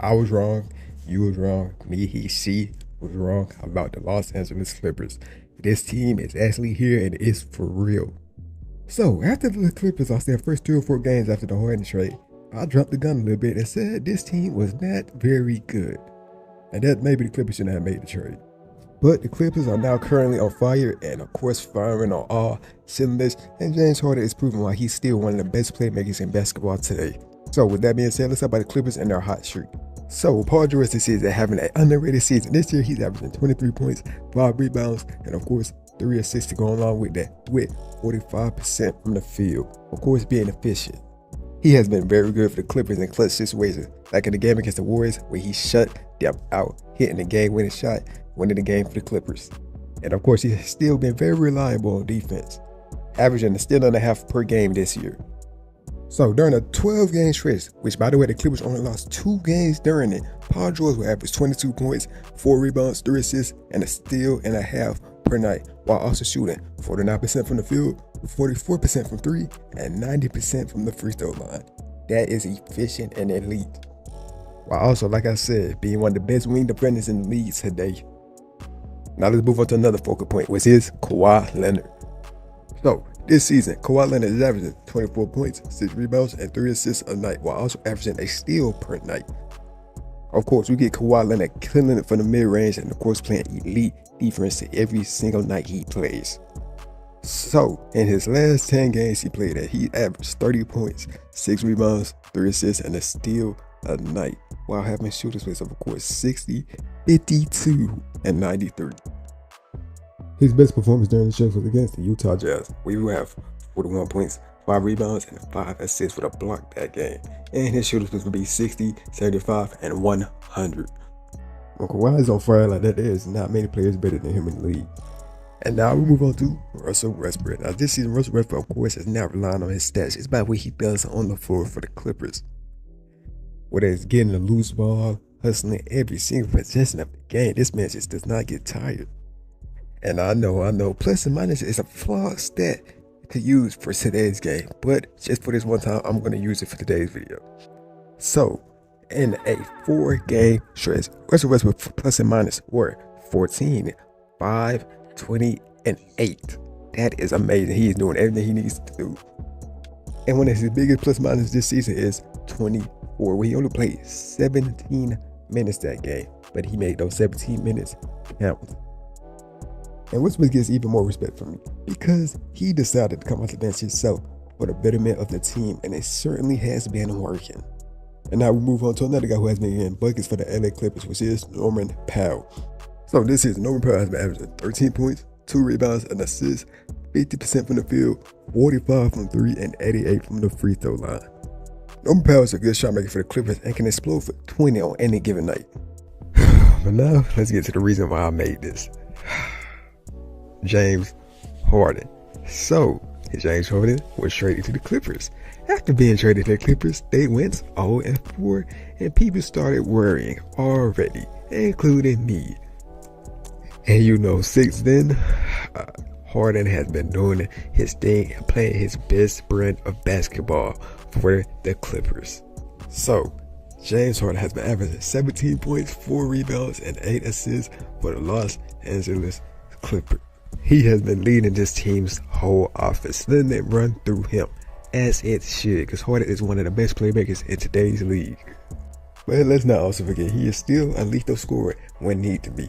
I was wrong. You was wrong. Me, he, she was wrong about the Los Angeles Clippers. This team is actually here and it's for real. So, after the Clippers lost their first 3 or 4 games after the Harden trade, I dropped the gun a little bit and said this team was not very good. And that maybe the Clippers shouldn't have made the trade. But the Clippers are now currently on fire and of course firing on all cylinders, and James Harden is proving why he's still one of the best playmakers in basketball today. So with that being said, let's talk about the Clippers and their hot streak. So Paul George this season having an underrated season. This year he's averaging 23 points, 5 rebounds, and of course 3 assists to go along with that, with 45% from the field. Of course being efficient. He has been very good for the Clippers in clutch situations, like in the game against the Warriors where he shut them out, hitting the game-winning shot, winning the game for the Clippers. And of course, he has still been very reliable on defense, averaging a steal and a half per game this year. So during a 12-game stretch, which by the way, the Clippers only lost 2 games during it, Paul George will average 22 points, 4 rebounds, 3 assists, and a steal and a half per night, while also shooting 49% from the field, 44% from 3, and 90% from the free throw line. That is efficient and elite. While also, like I said, being one of the best wing defenders in the league today. Now let's move on to another focal point, which is Kawhi Leonard. So this season, Kawhi Leonard is averaging 24 points, 6 rebounds, and 3 assists a night, while also averaging a steal per night. Of course, we get Kawhi Leonard killing it from the mid-range and of course playing elite defense every single night he plays. So, in his last 10 games he played at, he averaged 30 points, 6 rebounds, 3 assists, and a steal a night, while having shooting splits of course 60, 52, and 93. His best performance during the stretch was against the Utah Jazz, where he would have 41 points, 5 rebounds, and 5 assists with a block that game. And his shooting splits would be 60, 75, and 100. When Kawhi is on fire like that, there is not many players better than him in the league. And now we move on to Russell Westbrook. Now this season, Russell Westbrook, of course, is not relying on his stats. It's about what he does on the floor for the Clippers. Whether it's getting a loose ball, hustling every single possession of the game, this man just does not get tired. And I know, plus and minus is a flawed stat to use for today's game, but just for this one time, I'm going to use it for today's video. So, in a 4-game stretch, Russell Westbrook plus and minus were 14, 5, 20, and 8. That is amazing. He is doing everything he needs to do. And one of his biggest plus minus this season is 24, where he only played 17 minutes that game, but he made those 17 minutes count. And Westbrook gets even more respect from me because he decided to come off the bench himself for the betterment of the team, and it certainly has been working. And now we move on to another guy who has been getting buckets for the LA Clippers, which is Norman Powell. So this season, Norman Powell has been averaging 13 points, 2 rebounds, an assist, 50% from the field, 45 from 3, and 88 from the free throw line. Norman Powell is a good shot maker for the Clippers and can explode for 20 on any given night. But now, let's get to the reason why I made this. James Harden. So, James Harden was traded to the Clippers. After being traded to the Clippers, they went 0-4, and people started worrying already, including me. And you know, since then, Harden has been doing his thing and playing his best brand of basketball for the Clippers. So, James Harden has been averaging 17 points, 4 rebounds, and 8 assists for the Los Angeles Clippers. He has been leading this team's whole offense, letting it run through him, as it should, because Harden is one of the best playmakers in today's league. But let's not also forget, he is still a lethal scorer when need to be.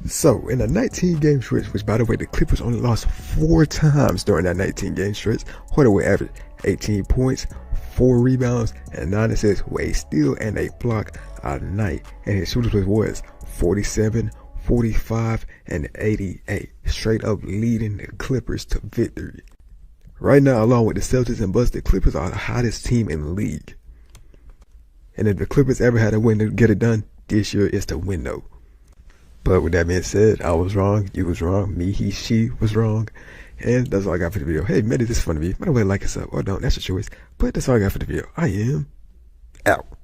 So, in a 19-game stretch, which by the way, the Clippers only lost 4 times during that 19-game stretch, Harden would average 18 points, 4 rebounds, and 9 assists with a steal and a block a night. And his shooting split was 47, 45, and 88, straight up leading the Clippers to victory. Right now, along with the Celtics and Bucks, the Clippers are the hottest team in the league. And if the Clippers ever had a win to get it done, this year is the window. But with that being said, I was wrong, you was wrong, me, he, she was wrong. And that's all I got for the video. Hey, maybe this is fun to me. By the way, like us up or don't, that's your choice. But that's all I got for the video. I am out.